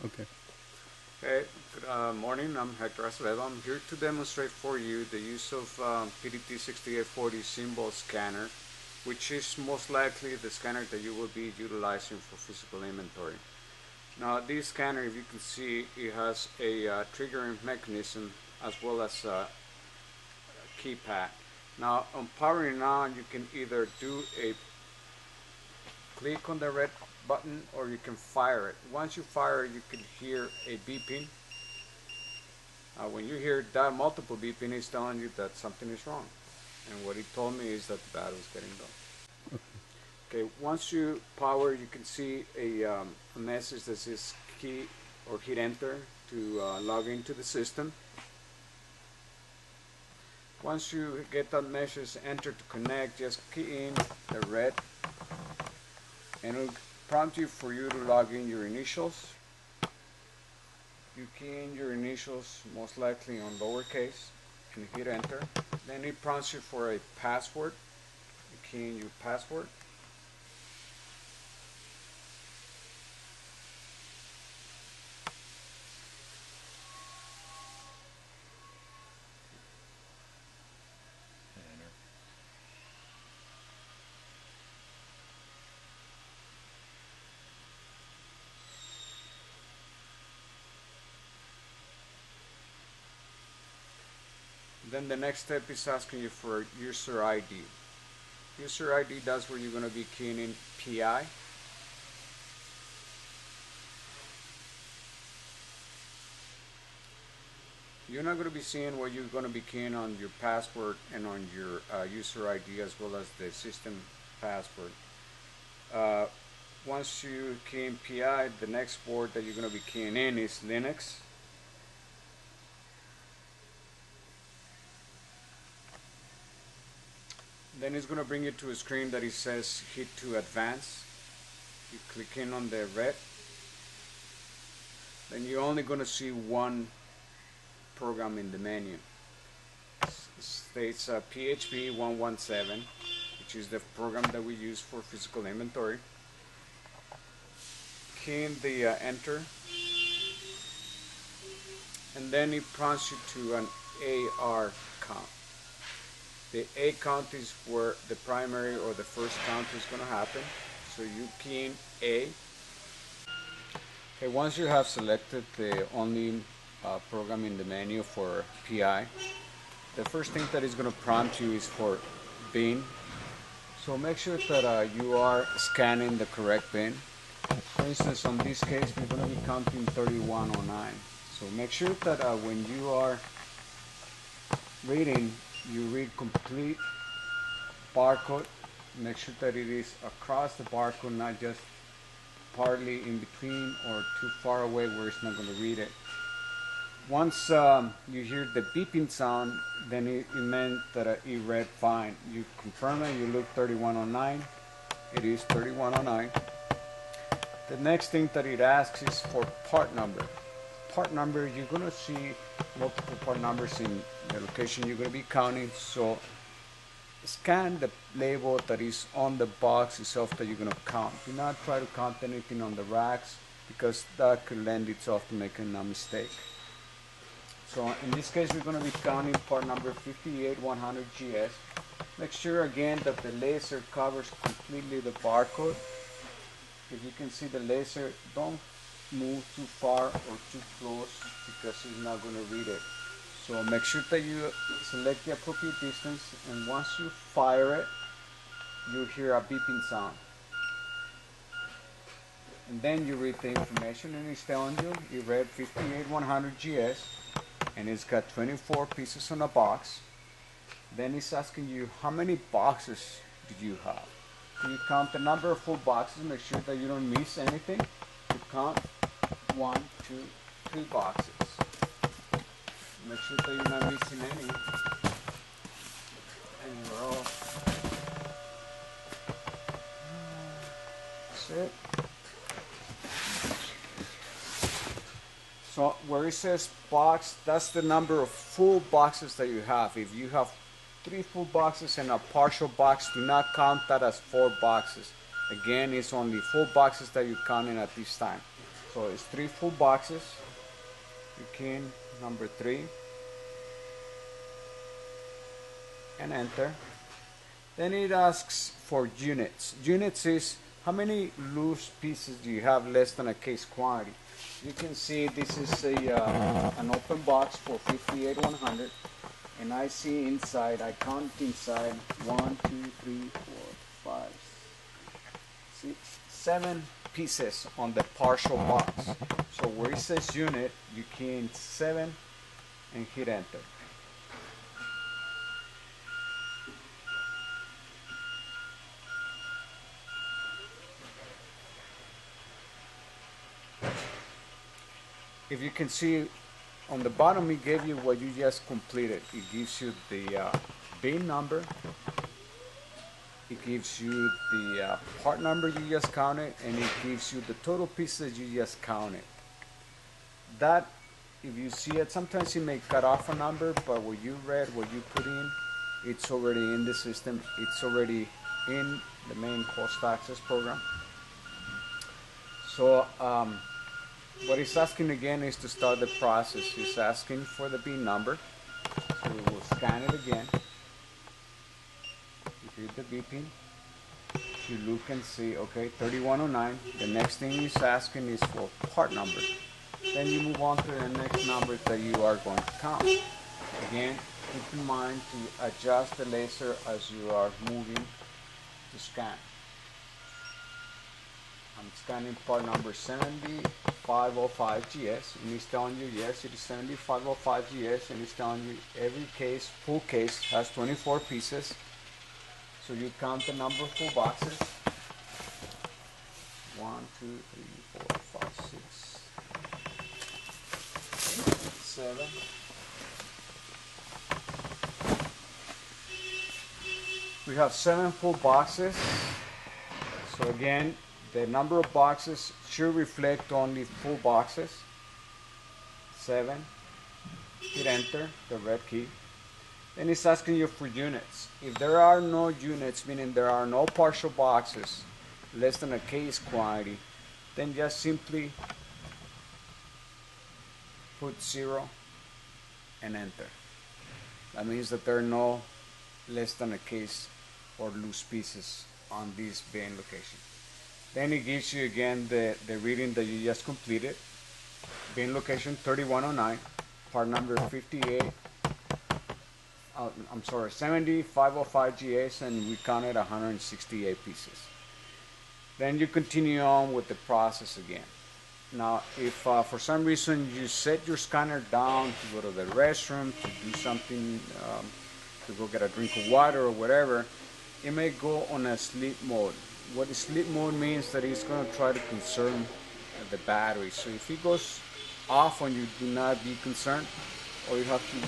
Okay. Hey, good morning. I'm Hector Acevedo. I'm here to demonstrate for you the use of PDT 6840 symbol scanner, which is most likely the scanner that you will be utilizing for physical inventory. Now, this scanner, if you can see, it has a triggering mechanism as well as a keypad. Now, on powering on, you can either do a click on the red button or you can fire it. Once you fire it, you can hear a beeping. When you hear that multiple beeping, it's telling you that something is wrong. And what it told me is that the battery is getting low. Okay, once you power, you can see a message that says key or hit enter to log into the system. Once you get that message, enter to connect, just key in the red and it'll prompt you for you to log in your initials. You key in your initials, most likely on lowercase, and hit enter. Then it prompts you for a password. You key in your password. Enter. Then the next step is asking you for user ID. User ID, that's where you're going to be keying in PI. You're not going to be seeing what you're going to be keying on your password and on your user ID as well as the system password. Once you key in PI, the next board that you're going to be keying in is Linux. Then it's going to bring you to a screen that it says hit to advance. You click in on the red. Then you're only going to see one program in the menu. It states PHP 117, which is the program that we use for physical inventory. Key in the enter, and then it prompts you to an AR count. The A count is where the primary or the first count is going to happen. So you key in A. Okay, once you have selected the only program in the menu for PI, the first thing that is going to prompt you is for bin. So make sure that you are scanning the correct bin. For instance, on this case, we're going to be counting 3109. So make sure that when you are reading, you read complete barcode. Make sure that it is across the barcode, not just partly in between or too far away where it's not going to read it. Once you hear the beeping sound, then it meant that it read fine. You confirm it, you look 3109, it is 3109. The next thing that it asks is for part number. Part number, you're going to see multiple part numbers in the location you're going to be counting, so scan the label that is on the box itself that you're going to count. Do not try to count anything on the racks because that could lend itself to making a mistake. So in this case, we're going to be counting part number 58100GS. Make sure again that the laser covers completely the barcode. If you can see the laser, don't move too far or too close because it's not going to read it. So make sure that you select the appropriate distance, and once you fire it, you hear a beeping sound. And then you read the information and it's telling you you read 58100GS and it's got 24 pieces on a box. Then it's asking you how many boxes do you have. You count the number of full boxes, make sure that you don't miss anything. You count 1, 2, 3 boxes. Make sure that you're not missing any. And you're all. That's it. So where it says box, that's the number of full boxes that you have. If you have 3 full boxes and a partial box, do not count that as 4 boxes. Again, it's only full boxes that you're counting at this time. So it's 3 full boxes. You key in number 3 and enter. Then it asks for units. Units is how many loose pieces do you have less than a case quantity. You can see this is an open box for 58-100, and I see inside, I count inside 1, 2, 3, 4, 5, 6, 7 pieces on the partial box. So where it says unit, you key in 7 and hit enter. If you can see on the bottom, it gave you what you just completed. It gives you the bin number. It gives you the part number you just counted, and it gives you the total pieces you just counted. That, if you see it, sometimes it may cut off a number, but what you read, what you put in, it's already in the system. It's already in the main cost access program. So what it's asking again is to start the process. It's asking for the bin number. So we will scan it again. You hit the beeping. You look and see, okay, 3109. The next thing it's asking is for part number. Then you move on to the next number that you are going to count. Again, keep in mind to adjust the laser as you are moving to scan. I'm scanning part number 7505GS, and it's telling you yes, it is 7505GS, and it's telling you every case, full case, has 24 pieces. So you count the number of full boxes. 1, 2, 3, 4, 5, 6, 7. We have 7 full boxes. So again, the number of boxes should reflect only full boxes. 7. Hit enter, the red key. Then it's asking you for units. If there are no units, meaning there are no partial boxes less than a case quantity, then just simply put 0 and enter. That means that there are no less than a case or loose pieces on this bin location. Then it gives you again the reading that you just completed. Bin location 3109, part number 7505GS, and we counted 168 pieces. Then you continue on with the process again. Now, if for some reason you set your scanner down to go to the restroom, to do something, to go get a drink of water or whatever, it may go on a sleep mode. What the sleep mode means that it's going to try to conserve the battery. So if it goes off on you, do not be concerned. All you have to do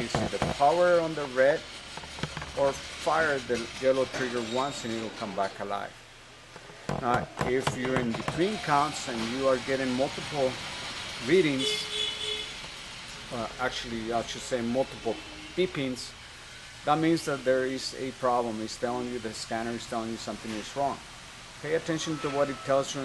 is hit the power on the red or fire the yellow trigger once and it will come back alive. Now, if you're in between counts and you are getting multiple readings, actually I should say multiple beepings, that means that there is a problem. It's telling you, the scanner is telling you something is wrong. Pay attention to what it tells you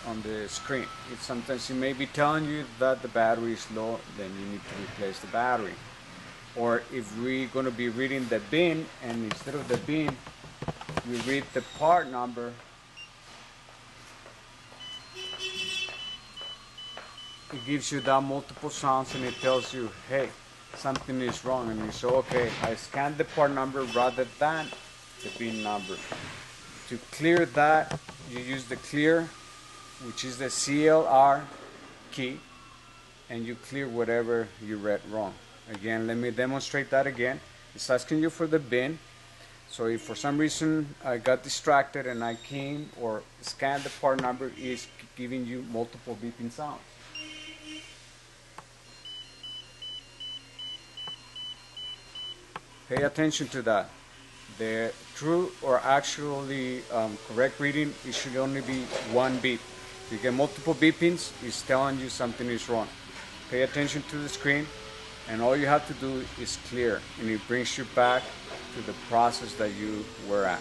on the screen. Sometimes it may be telling you that the battery is low, then you need to replace the battery. Or if we're going to be reading the bin, and instead of the bin, we read the part number, it gives you that multiple sounds and it tells you, hey, something is wrong, and you say, okay, I scanned the part number rather than the bin number. To clear that, you use the clear, which is the CLR key, and you clear whatever you read wrong. Again, let me demonstrate that again. It's asking you for the bin. So if for some reason I got distracted and I came or scanned the part number, it's giving you multiple beeping sounds. Pay attention to that. The true or actually correct reading, it should only be one beep. If you get multiple beepings, it's telling you something is wrong. Pay attention to the screen, and all you have to do is clear, and it brings you back to the process that you were at.